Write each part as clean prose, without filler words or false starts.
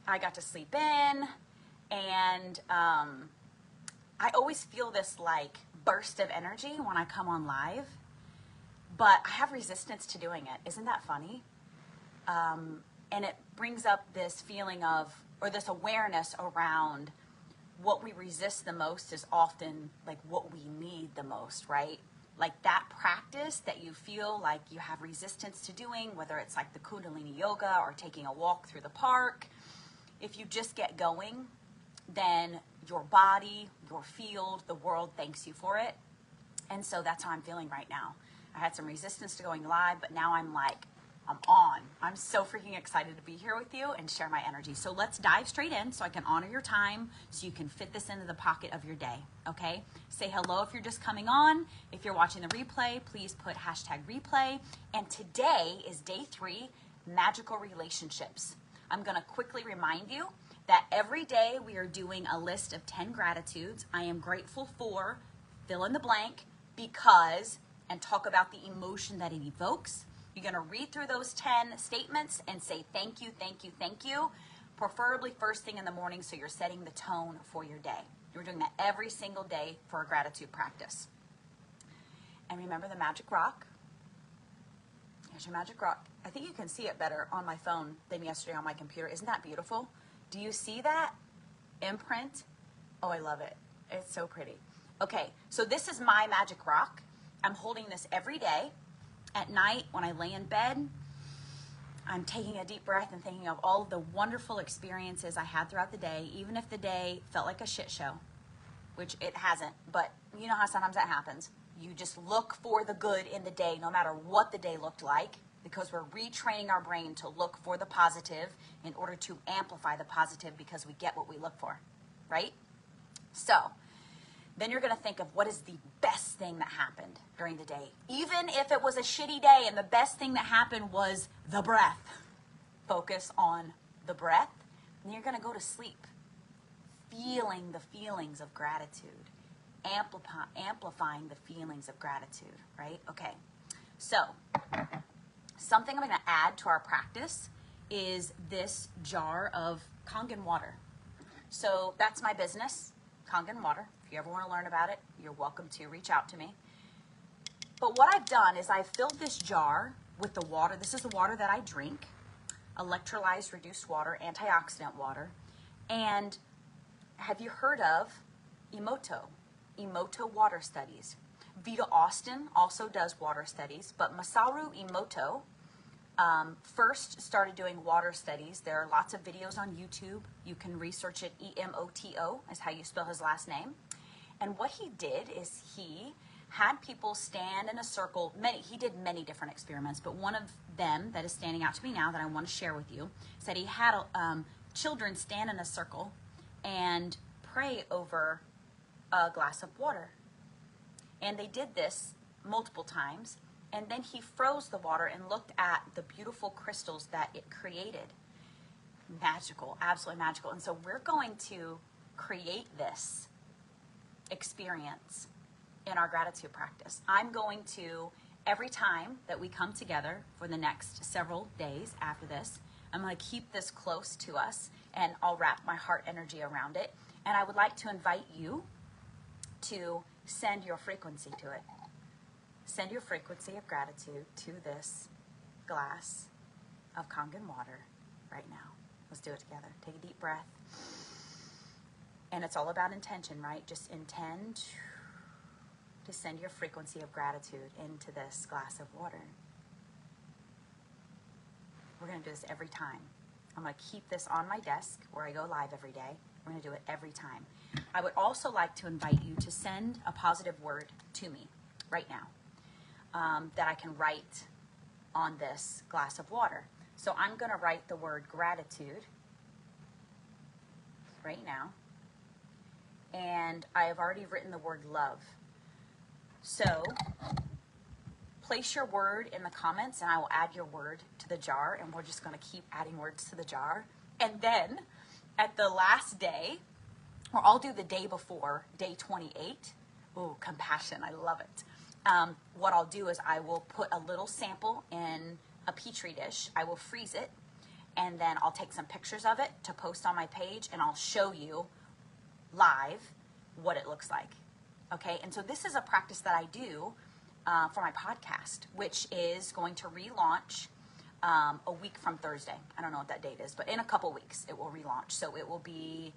I got to sleep in, and I always feel this like burst of energy when I come on live, but I have resistance to doing it. Isn't that funny? And it brings up this feeling of, or this awareness around, what we resist the most is often like what we need the most, right? Like that practice that you feel like you have resistance to doing, whether it's like the Kundalini yoga or taking a walk through the park. If you just get going, then your body, your field, the world thanks you for it. And so that's how I'm feeling right now. I had some resistance to going live, but now I'm like, I'm on. I'm so freaking excited to be here with you and share my energy. So let's dive straight in so I can honor your time, so you can fit this into the pocket of your day, okay? Say hello if you're just coming on. If you're watching the replay, please put #replay. And today is day 3, magical relationships. I'm gonna quickly remind you that every day we are doing a list of 10 gratitudes. I am grateful for, fill in the blank, because, and talk about the emotion that it evokes. You're going to read through those 10 statements and say thank you, thank you, thank you, preferably first thing in the morning, so you're setting the tone for your day. You're doing that every single day for a gratitude practice. And remember the magic rock. Here's your magic rock. I think you can see it better on my phone than yesterday on my computer. Isn't that beautiful? Do you see that imprint? Oh, I love it. It's so pretty. Okay, so this is my magic rock. I'm holding this every day. At night, when I lay in bed, I'm taking a deep breath and thinking of all of the wonderful experiences I had throughout the day, even if the day felt like a shit show, which it hasn't, but you know how sometimes that happens. You just look for the good in the day, no matter what the day looked like, because we're retraining our brain to look for the positive in order to amplify the positive, because we get what we look for, right? So then you're going to think of what is the best thing that happened during the day. Even if it was a shitty day and the best thing that happened was the breath. Focus on the breath. And you're going to go to sleep feeling the feelings of gratitude. Amplifying the feelings of gratitude, right? Okay. So something I'm going to add to our practice is this jar of Kangen water. So that's my business, Kangen water. If you ever want to learn about it, you're welcome to reach out to me. But what I've done is I've filled this jar with the water. This is the water that I drink, electrolyzed reduced water, antioxidant water. And have you heard of Emoto water studies? Vita Austin also does water studies, but Masaru Emoto first started doing water studies. There are lots of videos on YouTube. You can research it. Emoto is how you spell his last name. And what he did is he had people stand in a circle. He did many different experiments, but one of them that is standing out to me now that I want to share with you said he had children stand in a circle and pray over a glass of water. And they did this multiple times. And then he froze the water and looked at the beautiful crystals that it created. Magical, absolutely magical. And so we're going to create this experience in our gratitude practice. I'm going to, every time that we come together for the next several days after this, I'm going to keep this close to us, and I'll wrap my heart energy around it. And I would like to invite you to send your frequency to it. Send your frequency of gratitude to this glass of Kangen water right now. Let's do it together. Take a deep breath. And it's all about intention, right? Just intend to send your frequency of gratitude into this glass of water. We're going to do this every time. I'm going to keep this on my desk where I go live every day. We're going to do it every time. I would also like to invite you to send a positive word to me right now that I can write on this glass of water. So I'm going to write the word gratitude right now. And I have already written the word love. So place your word in the comments and I will add your word to the jar, and we're just going to keep adding words to the jar. And then at the last day, or I'll do the day before, day 28. Ooh, compassion, I love it. What I'll do is I will put a little sample in a Petri dish. I will freeze it, and then I'll take some pictures of it to post on my page, and I'll show you live what it looks like. Okay, and so this is a practice that I do for my podcast, which is going to relaunch a week from Thursday. I don't know what that date is, but in a couple weeks it will relaunch. So it will be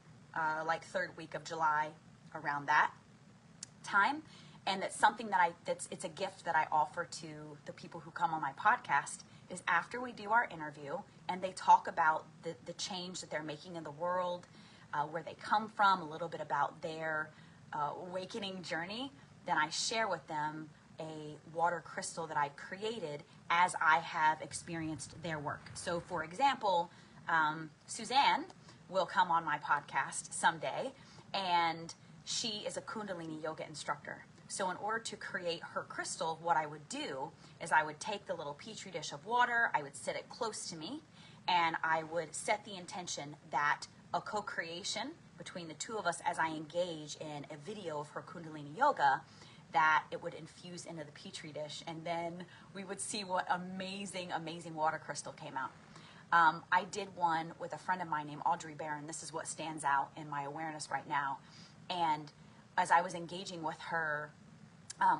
like third week of July, around that time. And it's something that it's a gift that I offer to the people who come on my podcast, is after we do our interview and they talk about the change that they're making in the world, where they come from, a little bit about their awakening journey, then I share with them a water crystal that I've created as I have experienced their work. So for example, Suzanne will come on my podcast someday, and she is a Kundalini yoga instructor. So in order to create her crystal, what I would do is I would take the little petri dish of water, I would sit it close to me, and I would set the intention that a co-creation between the two of us as I engage in a video of her Kundalini yoga, that it would infuse into the petri dish, and then we would see what amazing, amazing water crystal came out. I did one with a friend of mine named Audrey Barron. This is what stands out in my awareness right now. And as I was engaging with her,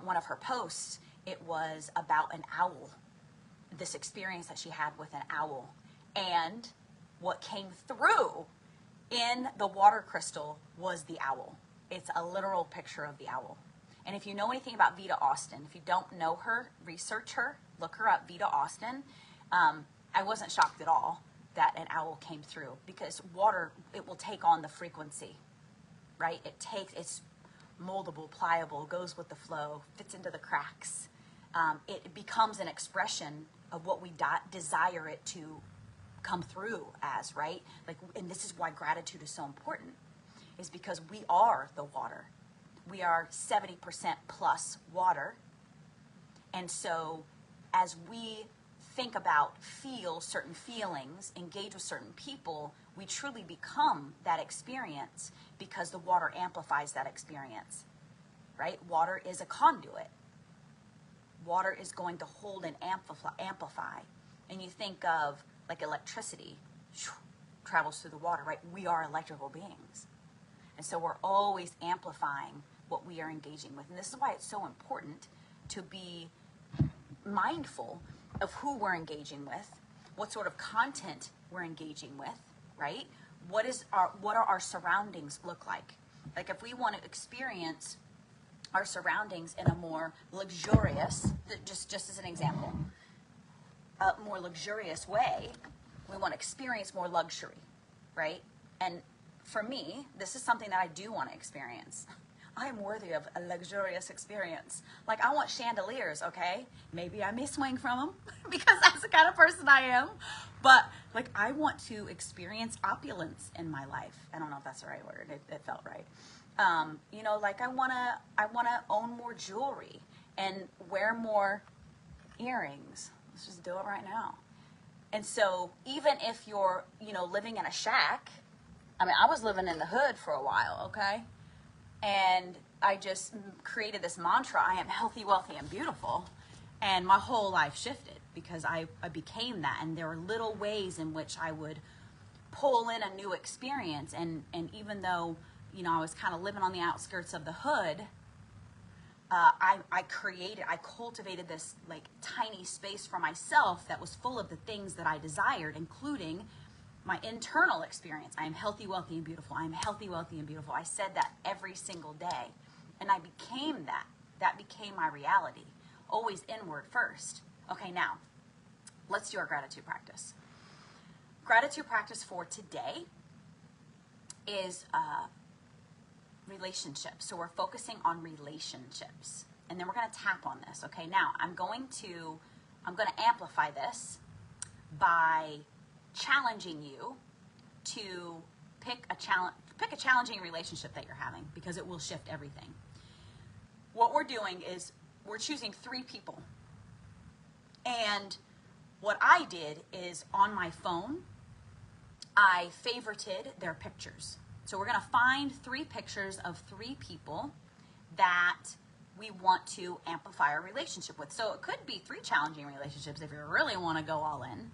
one of her posts, it was about an owl, this experience that she had with an owl. And what came through in the water crystal was the owl. It's a literal picture of the owl. And if you know anything about Vita Austin, if you don't know her, research her, look her up, Vita Austin. I wasn't shocked at all that an owl came through, because water, it will take on the frequency, right? It's moldable, pliable, goes with the flow, fits into the cracks. It becomes an expression of what we desire it to come through as, right? And this is why gratitude is so important, is because we are the water. We are 70% plus water. And so as we think about, feel certain feelings, engage with certain people, we truly become that experience, because the water amplifies that experience, right? Water is a conduit. Water is going to hold and amplify. And you think of like electricity travels through the water, right? We are electrical beings. And so we're always amplifying what we are engaging with. And this is why it's so important to be mindful of who we're engaging with, what sort of content we're engaging with, right? What are our surroundings look like? Like if we want to experience our surroundings in a more luxurious, just as an example, a more luxurious way, we want to experience more luxury, right? And for me, this is something that I do want to experience. I am worthy of a luxurious experience. Like, I want chandeliers, okay? Maybe I may swing from them because that's the kind of person I am. But, like, I want to experience opulence in my life. I don't know if that's the right word. It felt right. You know, like, I wanna own more jewelry and wear more earrings. Let's just do it right now. And so, even if you're, you know, living in a shack, I mean, I was living in the hood for a while, okay? And I just created this mantra, I am healthy, wealthy, and beautiful. And my whole life shifted because I became that. And there were little ways in which I would pull in a new experience. And even though, you know, I was kind of living on the outskirts of the hood, I cultivated this like tiny space for myself that was full of the things that I desired, including my internal experience. I am healthy, wealthy, and beautiful. I am healthy, wealthy, and beautiful. I said that every single day. And I became that. That became my reality. Always inward first. Okay, now, let's do our gratitude practice. Gratitude practice for today is relationships. So we're focusing on relationships. And then we're going to tap on this. Okay, now, I'm going to amplify this by challenging you to pick a challenging relationship that you're having, because it will shift everything. What we're doing is we're choosing 3 people. And what I did is on my phone, I favorited their pictures. So we're going to find 3 pictures of 3 people that we want to amplify our relationship with. So it could be 3 challenging relationships if you really want to go all in.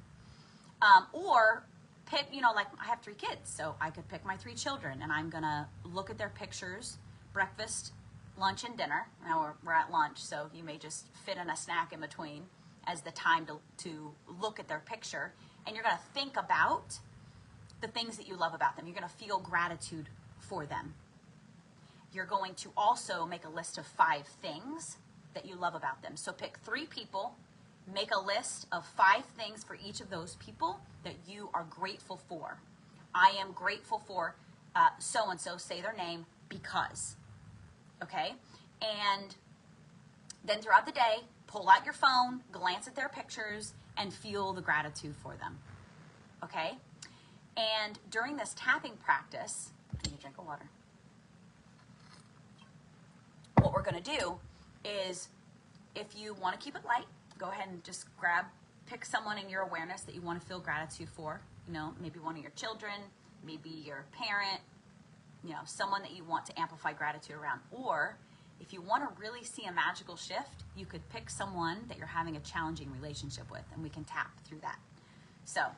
Or pick, you know, like I have 3 kids, so I could pick my 3 children and I'm gonna look at their pictures, breakfast, lunch, and dinner. Now we're at lunch, so you may just fit in a snack in between as the time to look at their picture. And you're gonna think about the things that you love about them. You're gonna feel gratitude for them. You're going to also make a list of 5 things that you love about them. So pick 3 people, make a list of 5 things for each of those people that you are grateful for. I am grateful for so-and-so, say their name, because, okay? And then throughout the day, pull out your phone, glance at their pictures, and feel the gratitude for them, okay? And during this tapping practice, can you drink of water? What we're gonna do is, if you wanna keep it light, go ahead and just pick someone in your awareness that you wanna feel gratitude for. You know, maybe one of your children, maybe your parent, you know, someone that you want to amplify gratitude around. Or if you wanna really see a magical shift, you could pick someone that you're having a challenging relationship with, and we can tap through that. So,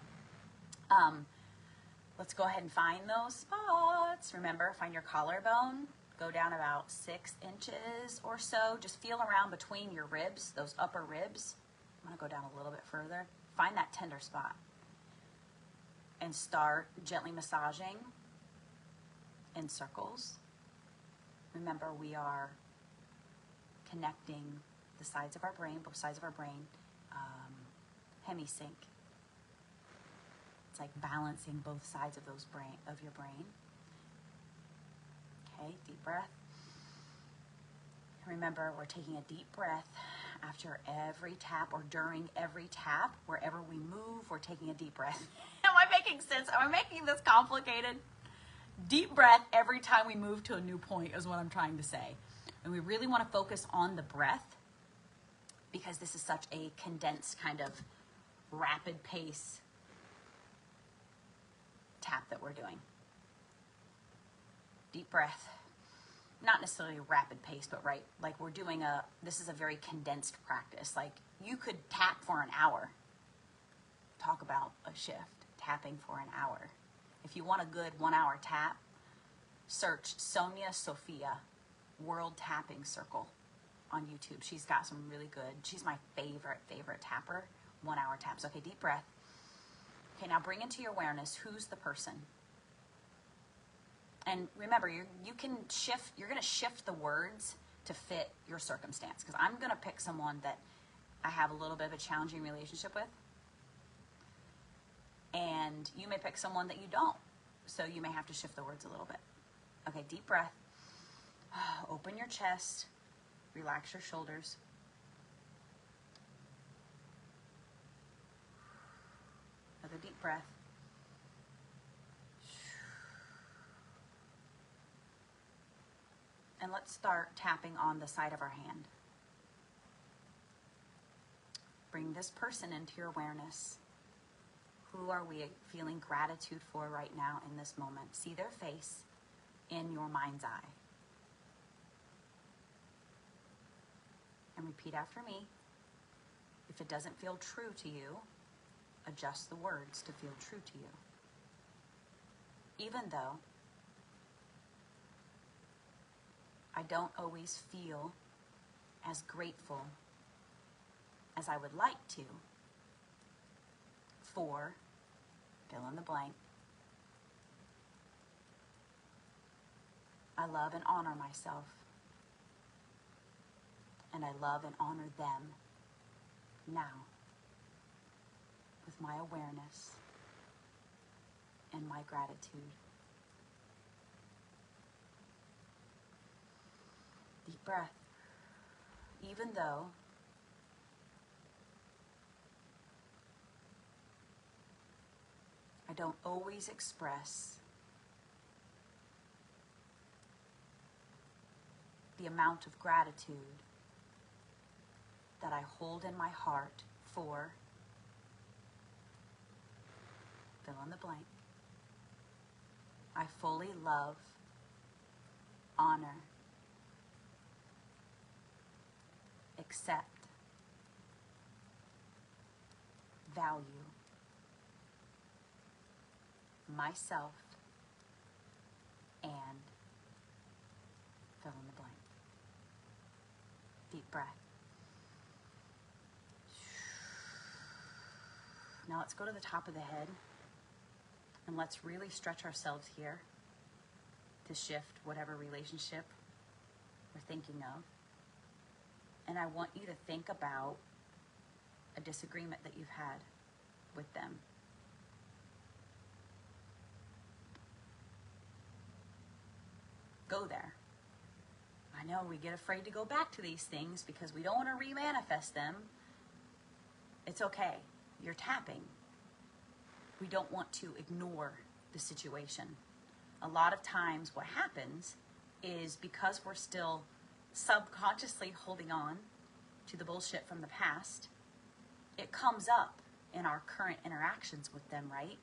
let's go ahead and find those spots. Remember, find your collarbone. Go down about 6 inches or so. Just feel around between your ribs, those upper ribs. I'm gonna go down a little bit further. Find that tender spot. And start gently massaging in circles. Remember, we are connecting the sides of our brain, both sides of our brain, hemisync. It's like balancing both sides of your brain. Okay, deep breath. Remember, we're taking a deep breath after every tap or during every tap. Wherever we move, we're taking a deep breath. Am I making sense? Am I making this complicated? Deep breath every time we move to a new point is what I'm trying to say. And we really want to focus on the breath because this is such a condensed kind of rapid pace tap that we're doing. Deep breath, not necessarily rapid pace, but right, like we're doing this is a very condensed practice. Like you could tap for an hour. Talk about a shift, tapping for an hour. If you want a good 1-hour tap, search Sonia Sophia World Tapping Circle on YouTube. She's got some really good, she's my favorite tapper, 1-hour taps. Okay, deep breath. Okay, now bring into your awareness, who's the person? And remember, you can shift, you're gonna shift the words to fit your circumstance. Because I'm gonna pick someone that I have a little bit of a challenging relationship with. And you may pick someone that you don't. So you may have to shift the words a little bit. Okay, deep breath. Open your chest, relax your shoulders. Another deep breath. And let's start tapping on the side of our hand. Bring this person into your awareness. Who are we feeling gratitude for right now in this moment? See their face in your mind's eye. And repeat after me. If it doesn't feel true to you, adjust the words to feel true to you. Even though I don't always feel as grateful as I would like to for fill in the blank. I love and honor myself. And I love and honor them now with my awareness and my gratitude. Deep breath. Even though I don't always express the amount of gratitude that I hold in my heart for fill in the blank. I fully love, honor, accept, value myself, and fill in the blank. Deep breath. Now let's go to the top of the head and let's really stretch ourselves here to shift whatever relationship we're thinking of. And I want you to think about a disagreement that you've had with them. Go there. I know we get afraid to go back to these things because we don't want to re-manifest them. It's okay. You're tapping. We don't want to ignore the situation. A lot of times what happens is because we're still subconsciously holding on to the bullshit from the past, it comes up in our current interactions with them, right?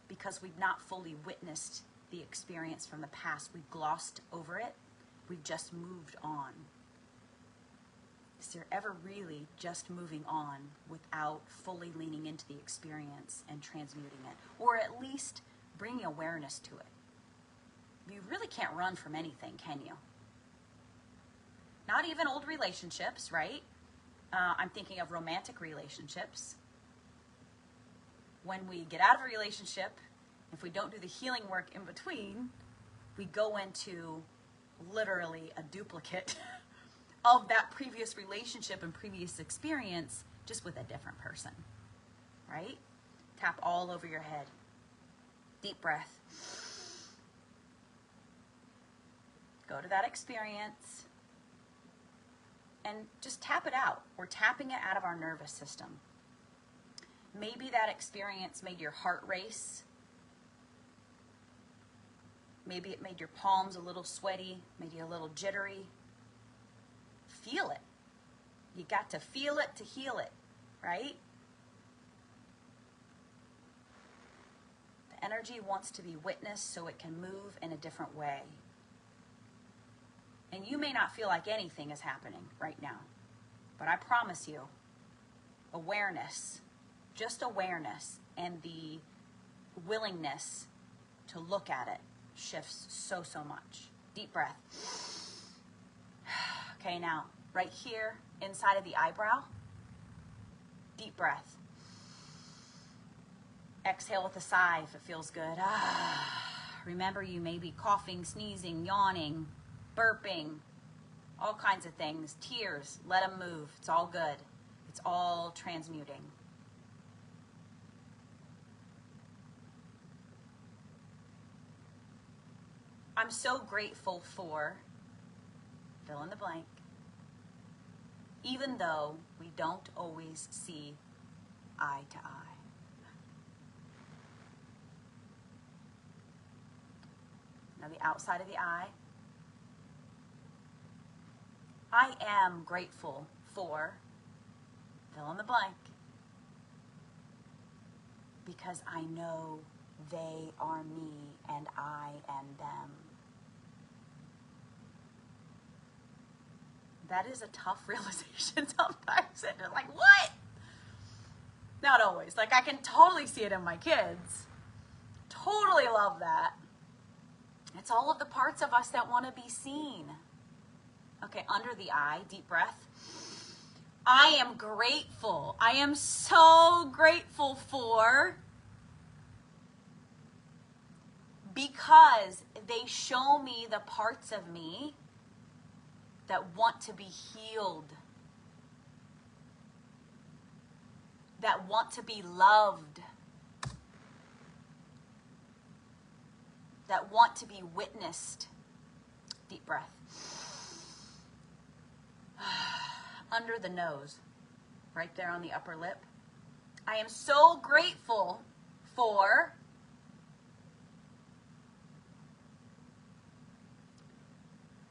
Because we've not fully witnessed the experience from the past. We've glossed over it. We've just moved on. Is there ever really just moving on without fully leaning into the experience and transmuting it? Or at least bringing awareness to it? You really can't run from anything, can you? Not even old relationships, right? I'm thinking of romantic relationships. When we get out of a relationship, if we don't do the healing work in between, we go into literally a duplicate of that previous relationship and previous experience, just with a different person, right? Tap all over your head. Deep breath. Go to that experience and just tap it out. We're tapping it out of our nervous system. Maybe that experience made your heart race. Maybe it made your palms a little sweaty, made you a little jittery. Feel it. You got to feel it to heal it, right? The energy wants to be witnessed so it can move in a different way. And you may not feel like anything is happening right now, but I promise you, awareness, just awareness, and the willingness to look at it shifts so much. Deep breath. Okay, now, right here, inside of the eyebrow, deep breath. Exhale with a sigh if it feels good. Remember, you may be coughing, sneezing, yawning, burping, all kinds of things. Tears, let them move. It's all good. It's all transmuting. I'm so grateful for, fill in the blank, even though we don't always see eye to eye. Now the outside of the eye. I am grateful for, fill in the blank, because I know they are me and I am them. That is a tough realization sometimes. And you're like, what? Not always. Like, I can totally see it in my kids. Totally love that. It's all of the parts of us that want to be seen. Okay, under the eye, deep breath. I am grateful. I am so grateful for, because they show me the parts of me that want to be healed, that want to be loved, that want to be witnessed. Deep breath. Under the nose, right there on the upper lip. I am so grateful for,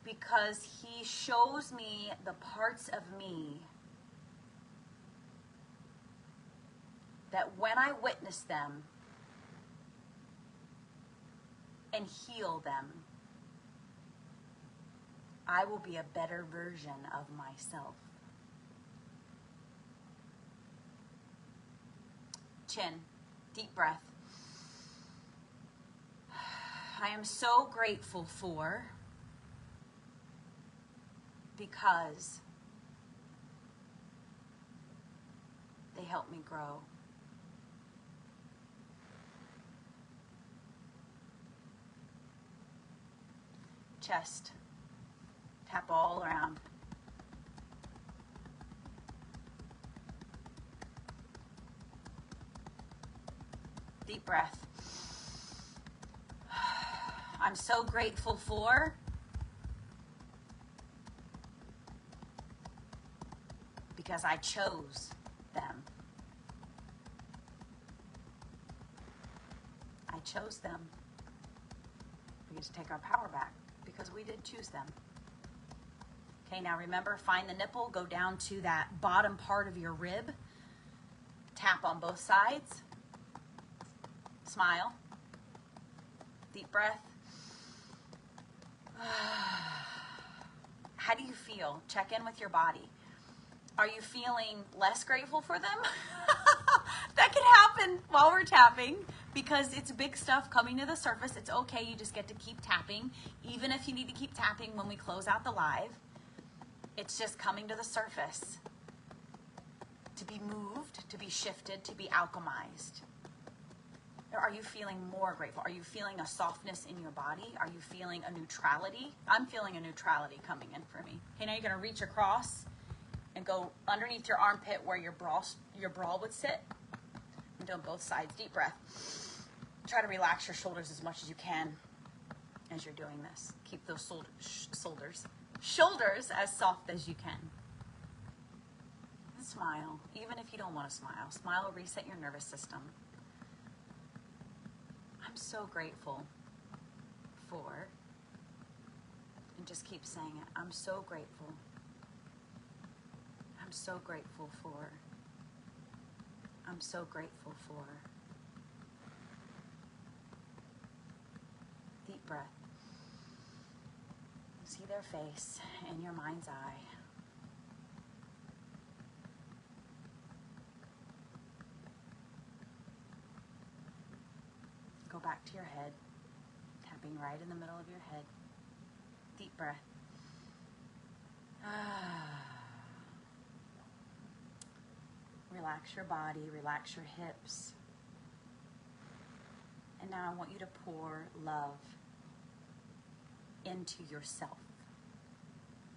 because he shows me the parts of me that when I witness them and heal them, I will be a better version of myself. Chin, deep breath. I am so grateful for, because they help me grow. Chest, tap all around. Deep breath. I'm so grateful for, because I chose them. I chose them. We get to take our power back because we did choose them. Okay, now remember, find the nipple, go down to that bottom part of your rib, tap on both sides, smile, deep breath. How do you feel? Check in with your body. Are you feeling less grateful for them? That can happen while we're tapping because it's big stuff coming to the surface. It's okay. You just get to keep tapping. Even if you need to keep tapping when we close out the live, it's just coming to the surface to be moved, to be shifted, to be alchemized. Or are you feeling more grateful? Are you feeling a softness in your body? Are you feeling a neutrality? I'm feeling a neutrality coming in for me. Okay, now you're going to reach across and go underneath your armpit where your bra would sit. I'm doing both sides. Deep breath. Try to relax your shoulders as much as you can as you're doing this. Keep those shoulders as soft as you can. And smile, even if you don't want to smile. Smile will reset your nervous system. I'm so grateful for, and just keep saying it, I'm so grateful. I'm so grateful for. I'm so grateful for. Deep breath. See their face in your mind's eye. Go back to your head, tapping right in the middle of your head. Deep breath. Relax your body, relax your hips. And now I want you to pour love into yourself.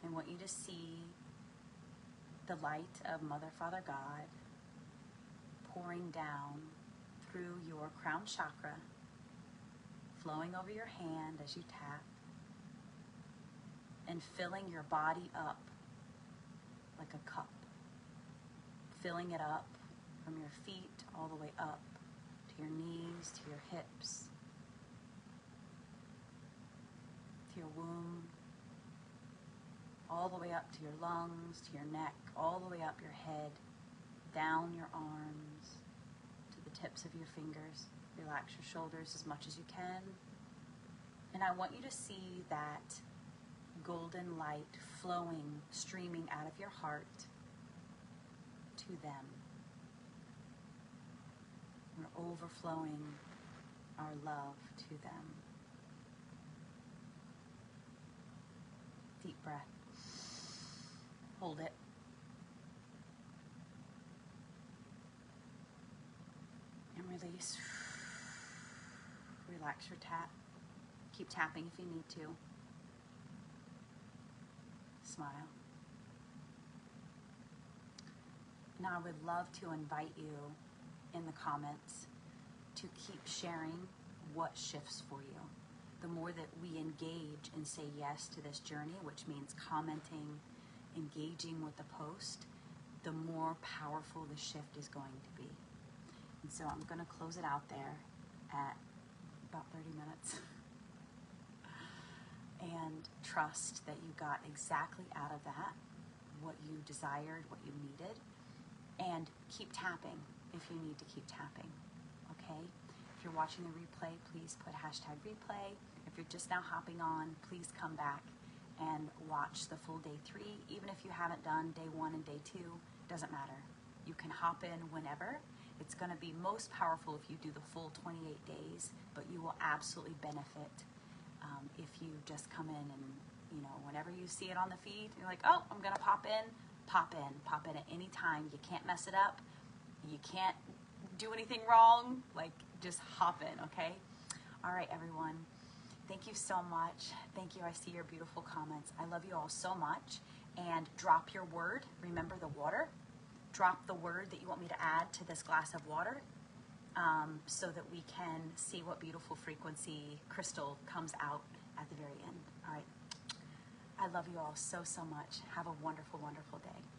I want you to see the light of Mother, Father, God pouring down through your crown chakra, flowing over your hand as you tap, and filling your body up like a cup. Filling it up from your feet all the way up to your knees, to your hips, to your womb, all the way up to your lungs, to your neck, all the way up your head, down your arms, to the tips of your fingers. Relax your shoulders as much as you can. And I want you to see that golden light flowing, streaming out of your heart to them. We're overflowing our love to them. Deep breath. Hold it. And release. Relax your tap. Keep tapping if you need to. Smile. Now I would love to invite you in the comments to keep sharing what shifts for you. The more that we engage and say yes to this journey, which means commenting, engaging with the post, the more powerful the shift is going to be. And so I'm going to close it out there at about 30 minutes. And trust that you got exactly out of that what you desired, what you needed. And keep tapping if you need to keep tapping, okay? If you're watching the replay, please put #replay. If you're just now hopping on, please come back and watch the full day 3. Even if you haven't done day 1 and day 2, doesn't matter. You can hop in whenever. It's going to be most powerful if you do the full 28 days, but you will absolutely benefit If you just come in and, you know, whenever you see it on the feed, you're like, oh, I'm going to pop in, pop in, pop in at any time. You can't mess it up. You can't do anything wrong. Like, just hop in, okay? All right, everyone. Thank you so much. Thank you. I see your beautiful comments. I love you all so much. And drop your word. Remember the water. Drop the word that you want me to add to this glass of water, so that we can see what beautiful frequency crystal comes out at the very end. All right. I love you all so, so much. Have a wonderful, wonderful day.